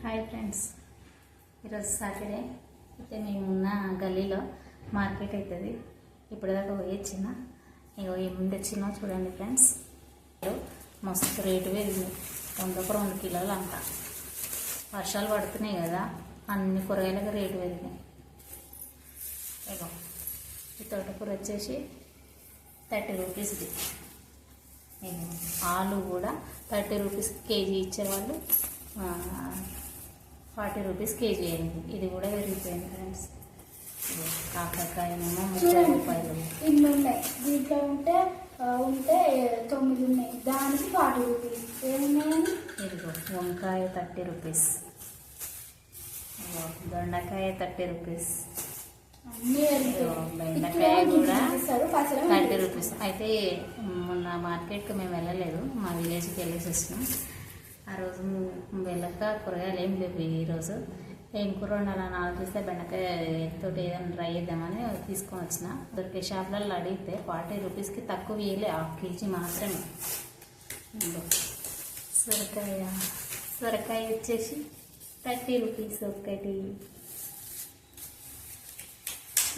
Hi friends, ఈరోజు Saturday అయితే మేమున్న గల్లీలో మార్కెట్ అవుతుంది. ఇప్పటిదాకా పోయొచ్చిన ఇగో ఏముంది వచ్చినా చూడండి ఫ్రెండ్స్. మస్తు రేటు పెరిగింది, 100 కిలోలు అంట. వర్షాలు పడుతున్నాయి కదా, అన్ని కూరగాయలకు రేటు పెరిగినాయి. ఇగో ఈ తోటకూర వచ్చేసి 30 రూపీస్ది. ఇగో ఆలు కూడా 30 రూపీస్ కేజీ ఇచ్చేవాళ్ళు, 40 రూపీస్ కేజీ అయింది. ఇది కూడా పెరిగిపోయింది ఫ్రెండ్స్. కాకరకాయనేమో 30 రూపాయలు. ఇన్ని ఉన్నాయి, దీంట్లో ఉంటే 9 ఉన్నాయి, దానికి 40 రూపీస్. ఏమున్నాయని ఇదిగో వంకాయ 30 రూపీస్, దొండకాయ 30 రూపీస్, బెండకాయ కూడా 30 రూపీస్. అయితే మొన్న మార్కెట్కి మేము వెళ్ళలేదు, మా విలేజ్కి వెళ్ళేసి వచ్చినాం. ఆ రోజు వెళ్ళక కూరగాయలు ఏం లేవు. ఈరోజు ఏం కూర వండాలని ఆలోచిస్తే బెండకాయ తోటి ఏదైనా ట్రై చేద్దామని తీసుకొని వచ్చిన. దొరికే షాపులలో అడిగితే 40 రూపీస్కి తక్కువ వేయలే, 1/2 కేజీ మాత్రమే. సొరకాయ వచ్చేసి 30 రూపీస్ ఒకటి.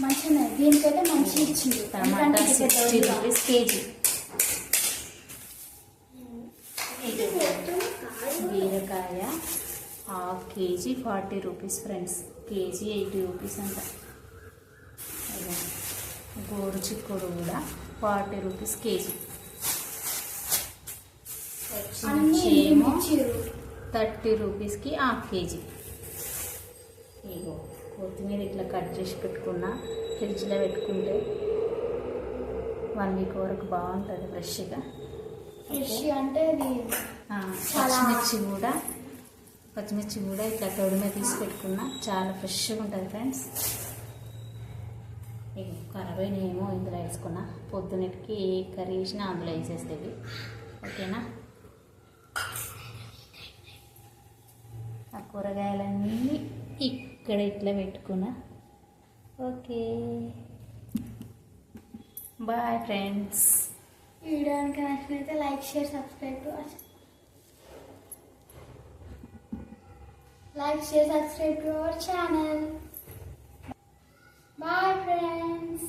మంచిగా దీనికైతే మంచి ఇచ్చింది. టమాటా 60 రూపీస్ కేజీ. బీరకాయ 1/2 KG 40 rupees friends, KG 80 rupees అంట. గోరు చిక్కుడు కూడా 40 రూపీస్ కేజీ. ఏమో 30 రూపీస్కి 1/2 కేజీ. ఇగో కొత్తిమీర ఇట్లా కట్ చేసి పెట్టుకున్నా, ఫ్రిడ్జ్లో పెట్టుకుంటే 1 వీక్ వరకు బాగుంటుంది ఫ్రెష్గా. అంటే పచ్చిమిర్చి కూడా ఇట్లా తొడిమే తీసి పెట్టుకున్నా, చాలా ఫ్రెష్గా ఉంటుంది ఫ్రెండ్స్. ఇక కరాబైనేమో ఇందులో వేసుకున్నా, పొద్దున్నటికి ఏ కర్రీ వేసినా అందులో వేసేసేవి. ఓకేనా, ఆ కూరగాయలన్నీ ఇక్కడ ఇట్లా పెట్టుకున్నా. Okay, bye friends. వీడియో నచ్చినట్లయితే like, share, subscribe to our channel. Bye friends.